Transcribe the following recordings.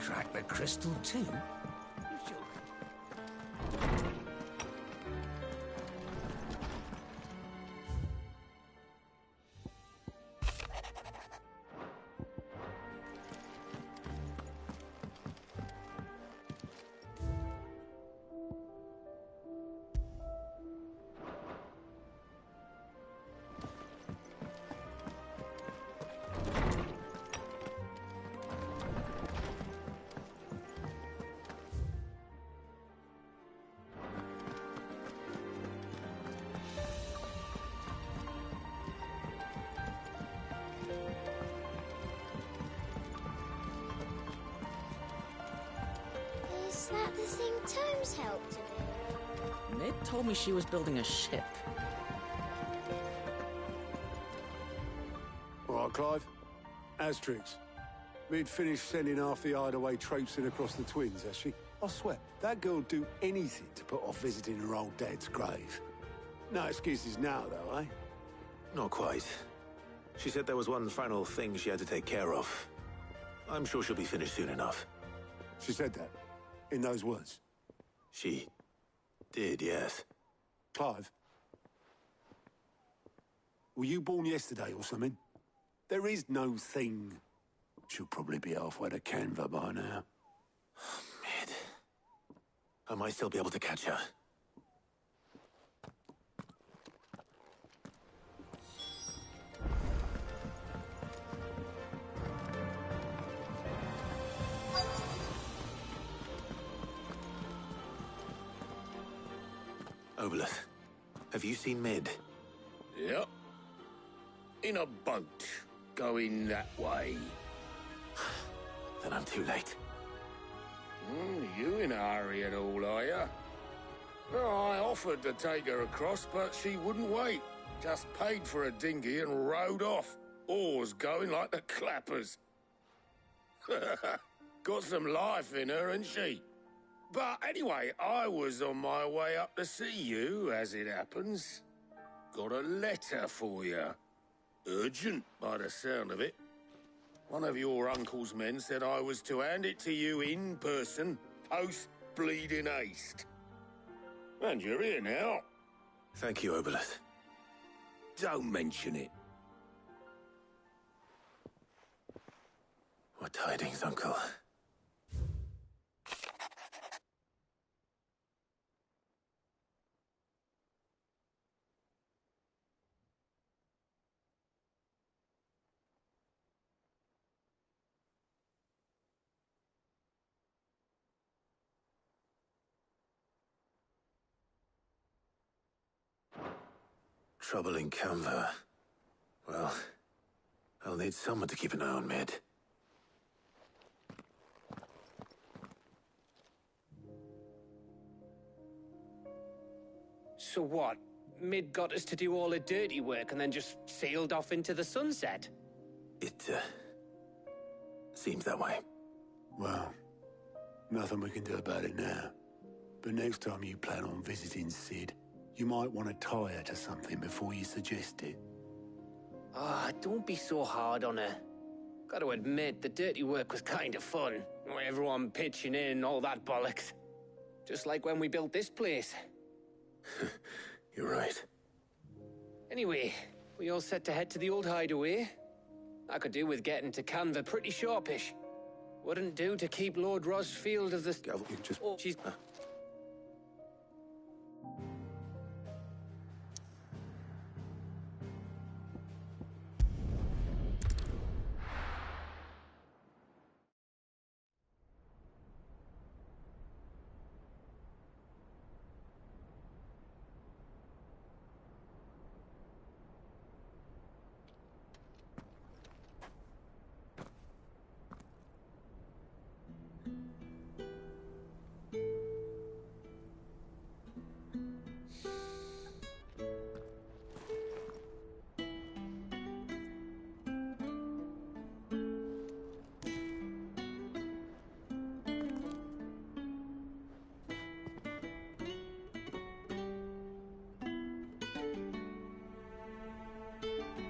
crack the crystal too? Is that the thing Tomes helped to do? Mid told me she was building a ship. All right, Clive. Asterix. Mid finished sending half the hideaway traipsing across the twins, has she? I swear, that girl'd do anything to put off visiting her old dad's grave. No excuses now, though, eh? Not quite. She said there was one final thing she had to take care of. I'm sure she'll be finished soon enough. She said that? In those words? She did, yes. Clive? Were you born yesterday or something? There is no thing. She'll probably be halfway to Canva by now. Mid. I might still be able to catch her. Obolus, have you seen Mid? Yep. In a boat, going that way. Then I'm too late. You in a hurry at all, are you? I offered to take her across, but she wouldn't wait. Just paid for a dinghy and rowed off. Oars going like the clappers. Got some life in her, ain't she? But anyway, I was on my way up to see you, as it happens. Got a letter for you. Urgent, by the sound of it. One of your uncle's men said I was to hand it to you in person, post-bleeding haste. And you're here now. Thank you, Obolus. Don't mention it. What tidings, Uncle? Trouble in Canva. Well, I'll need someone to keep an eye on Mid. So what? Mid got us to do all the dirty work and then just sailed off into the sunset? It, seems that way. Well, nothing we can do about it now. But next time you plan on visiting Sid, you might want to tie her to something before you suggest it. Ah, don't be so hard on her. Got to admit, the dirty work was kind of fun. Everyone pitching in, all that bollocks. Just like when we built this place. You're right. Anyway, we all set to head to the old hideaway. I could do with getting to Canva pretty sharpish. Wouldn't do to keep Lord Rosfield of the... Just... Oh, she's...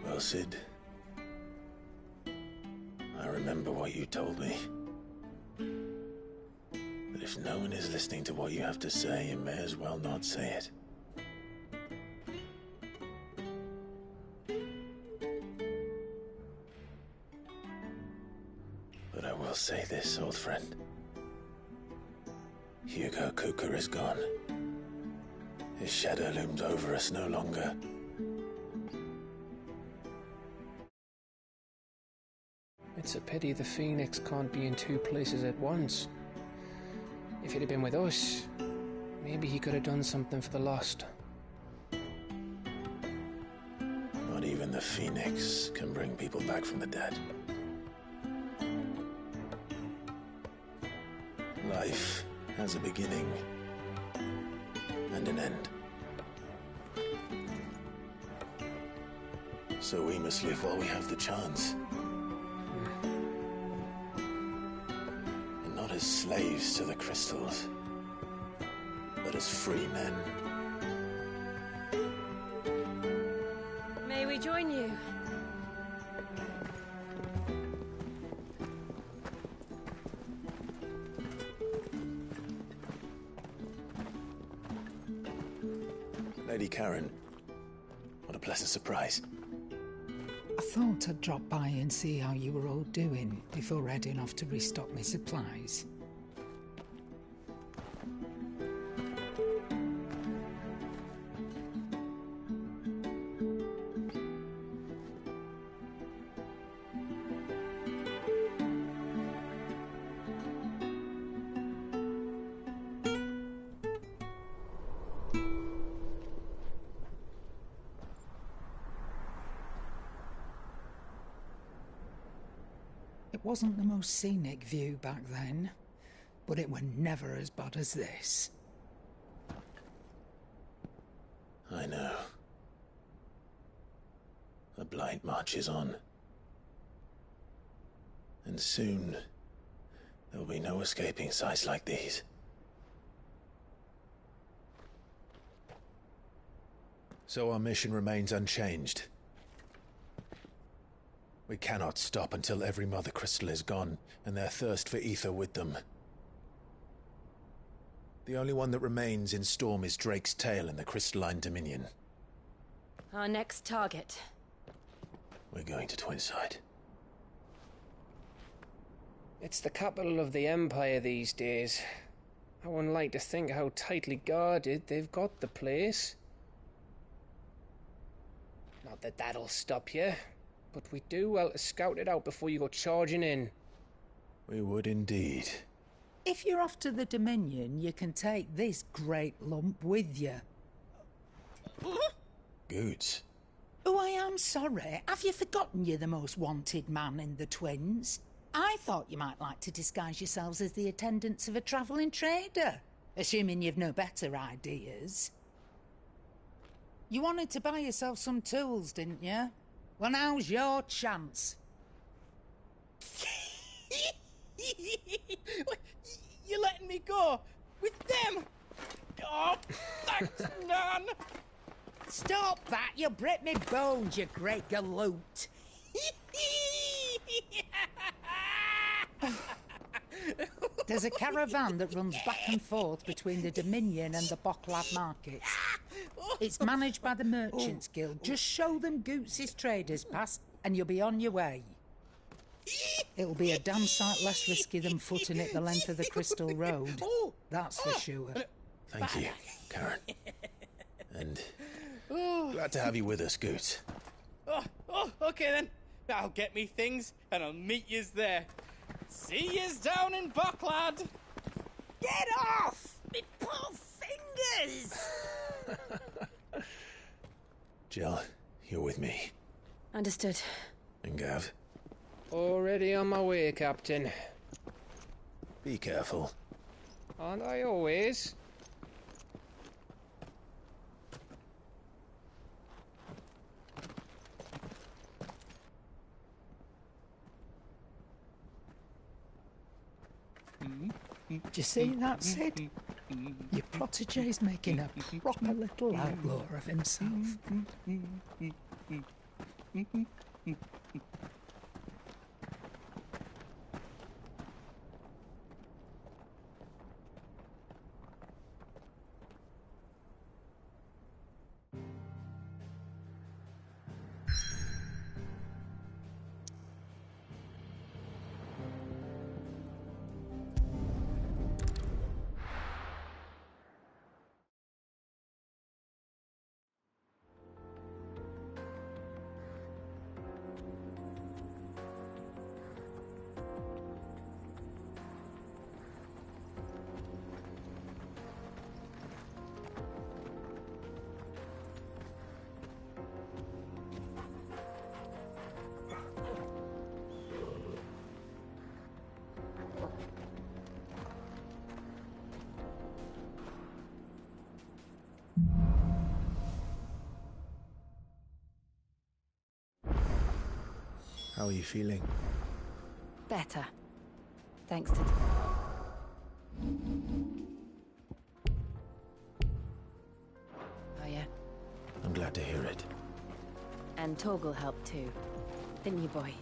Well, Sid, I remember what you told me. If no one is listening to what you have to say, you may as well not say it. But I will say this, old friend. Hugo Cooker is gone. His shadow looms over us no longer. It's a pity the Phoenix can't be in two places at once. If he'd have been with us, maybe he could have done something for the Lost. Not even the Phoenix can bring people back from the dead. Life has a beginning and an end. So we must live while we have the chance. And not as slaves to the crystals, but as free men. May we join you? Lady Karen, what a pleasant surprise. I thought I'd drop by and see how you were all doing before heading off to restock my supplies. It wasn't the most scenic view back then, but it were never as bad as this. I know. The Blight marches on. And soon, there will be no escaping sights like these. So our mission remains unchanged. We cannot stop until every Mother Crystal is gone, and their thirst for ether with them. The only one that remains in Storm is Drake's Tail in the Crystalline Dominion. Our next target. We're going to Twinside. It's the capital of the Empire these days. I wouldn't like to think how tightly guarded they've got the place. Not that that'll stop you. But we do well to scout it out before you go charging in. We would indeed. If you're off to the Dominion, you can take this great lump with you. Goods. Oh, I am sorry. Have you forgotten you're the most wanted man in the Twins? I thought you might like to disguise yourselves as the attendants of a travelling trader, assuming you've no better ideas. You wanted to buy yourself some tools, didn't you? Well, now's your chance. You're letting me go? With them? Oh, thanks, Nan! Stop that! You'll break me bones, you great galoot! There's a caravan that runs back and forth between the Dominion and the Bocklab markets. It's managed by the Merchants Guild. Just show them Goots' traders pass and you'll be on your way. It'll be a damn sight less risky than footing it the length of the Crystal Road. That's for sure. Thank you, Karen. And glad to have you with us, Goots. Okay then. I'll get me things and I'll meet yous there. See yous down in Bocklad. Get off! Me poor fingers! Jill, you're with me. Understood. And Gav, Already on my way, Captain. be careful. Aren't I always? Do you see that, Sid? Your protege's making a proper little outlaw of himself. How are you feeling? Better. Thanks to... Oh, yeah? I'm glad to hear it. And Torgal helped too. Didn't you, boy?